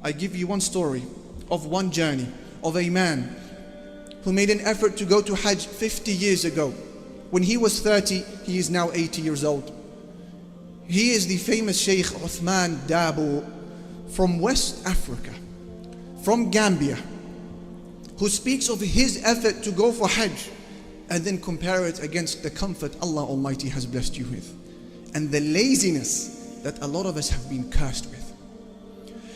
I give you one story of one journey of a man who made an effort to go to Hajj 50 years ago. When he was 30, he is now 80 years old. He is the famous Sheikh Uthman Dabo from West Africa, from Gambia, who speaks of his effort to go for Hajj and then compare it against the comfort Allah Almighty has blessed you with and the laziness that a lot of us have been cursed with.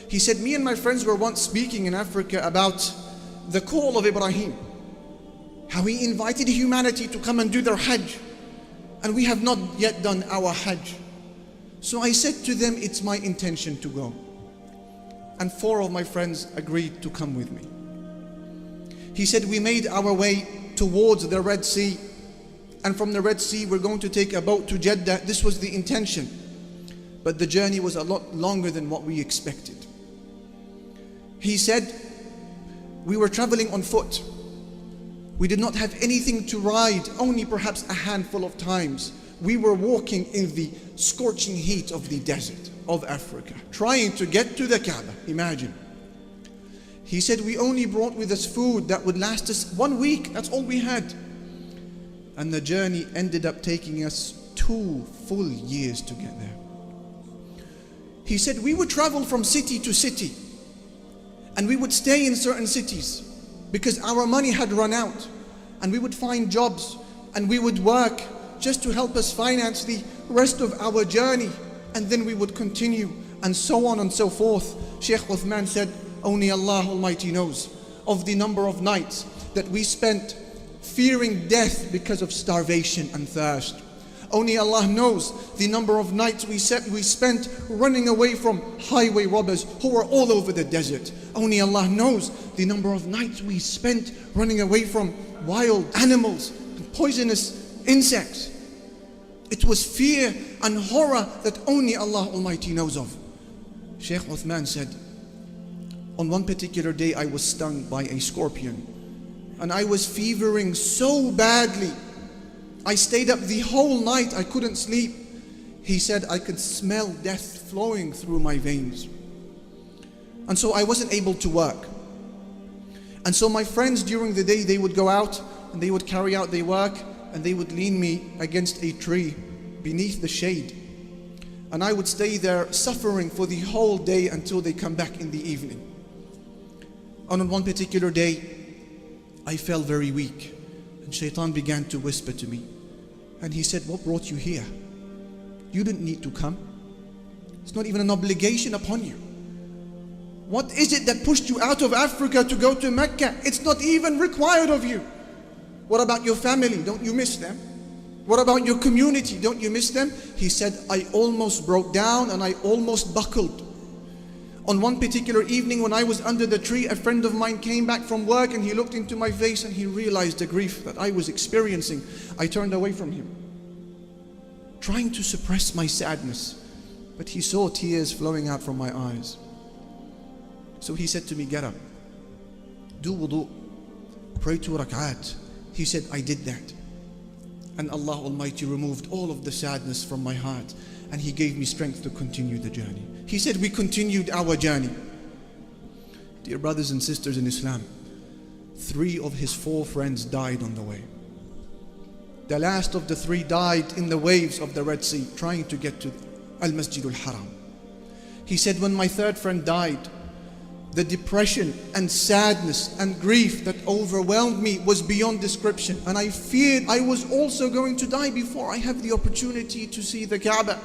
He said, me and my friends were once speaking in Africa about the call of Ibrahim, how he invited humanity to come and do their Hajj, and we have not yet done our Hajj. So I said to them, it's my intention to go. And 4 of my friends agreed to come with me. He said, we made our way towards the Red Sea, and from the Red Sea we're going to take a boat to Jeddah. This was the intention, but the journey was a lot longer than what we expected. He said, we were traveling on foot. We did not have anything to ride, only perhaps a handful of times. We were walking in the scorching heat of the desert of Africa, trying to get to the Kaaba. Imagine. He said, we only brought with us food that would last us 1 week. That's all we had. And the journey ended up taking us 2 full years to get there. He said, we would travel from city to city, and we would stay in certain cities because our money had run out, and we would find jobs and we would work just to help us finance the rest of our journey, and then we would continue, and so on and so forth. Sheikh Uthman said, only Allah Almighty knows of the number of nights that we spent fearing death because of starvation and thirst. Only Allah knows the number of nights we spent running away from highway robbers who were all over the desert. Only Allah knows the number of nights we spent running away from wild animals and poisonous insects. It was fear and horror that only Allah Almighty knows of. Sheikh Uthman said, on one particular day I was stung by a scorpion, and I was fevering so badly. I stayed up the whole night, I couldn't sleep. He said, I could smell death flowing through my veins. And so I wasn't able to work. And so my friends during the day, they would go out and they would carry out their work, and they would lean me against a tree beneath the shade. And I would stay there suffering for the whole day until they come back in the evening. And on one particular day, I felt very weak. And Shaitan began to whisper to me. And he said, what brought you here? You didn't need to come. It's not even an obligation upon you. What is it that pushed you out of Africa to go to Mecca? It's not even required of you. What about your family? Don't you miss them? What about your community? Don't you miss them? He said, I almost broke down and I almost buckled. On one particular evening when I was under the tree, a friend of mine came back from work and he looked into my face and he realized the grief that I was experiencing. I turned away from him, trying to suppress my sadness, but he saw tears flowing out from my eyes. So he said to me, get up, do wudu, pray 2 rak'at. He said, I did that. And Allah Almighty removed all of the sadness from my heart, and He gave me strength to continue the journey. He said, we continued our journey. Dear brothers and sisters in Islam, 3 of his 4 friends died on the way. The last of the 3 died in the waves of the Red Sea, trying to get to Al-Masjid al-Haram. He said, when my 3rd friend died, the depression and sadness and grief that overwhelmed me was beyond description. And I feared I was also going to die before I have the opportunity to see the Kaaba.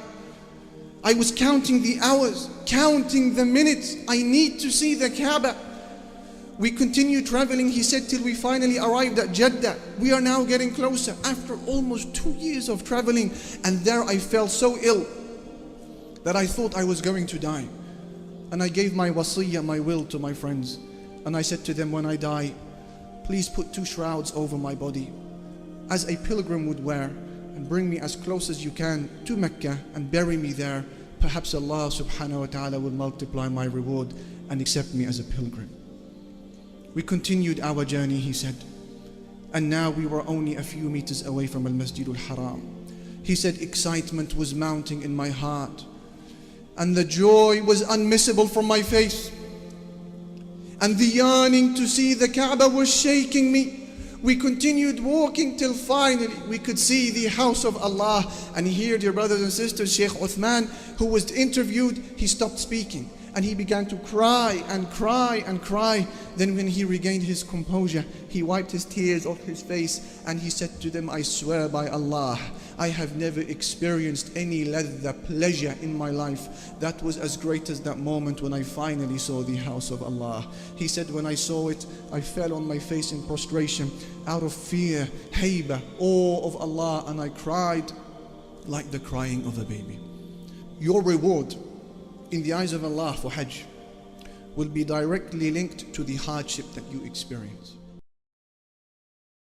I was counting the hours, counting the minutes. I need to see the Kaaba. We continued traveling, he said, till we finally arrived at Jeddah. We are now getting closer after almost 2 years of traveling. And there I felt so ill that I thought I was going to die. And I gave my wasiyah, my will, to my friends. And I said to them, when I die, please put 2 shrouds over my body, as a pilgrim would wear, and bring me as close as you can to Mecca and bury me there. Perhaps Allah subhanahu wa ta'ala will multiply my reward and accept me as a pilgrim. We continued our journey, he said. And now we were only a few meters away from Al-Masjid al-Haram. He said, excitement was mounting in my heart, and the joy was unmissable from my face. and the yearning to see the Kaaba was shaking me. We continued walking till finally we could see the house of Allah. And here, dear brothers and sisters, Sheikh Uthman, who was interviewed, he stopped speaking and he began to cry and cry and cry. Then when he regained his composure, he wiped his tears off his face and he said to them, I swear by Allah, I have never experienced any pleasure in my life that was as great as that moment when I finally saw the house of Allah. He said, when I saw it, I fell on my face in prostration out of fear, haiba, awe of Allah, and I cried like the crying of a baby. Your reward in the eyes of Allah for Hajj will be directly linked to the hardship that you experience.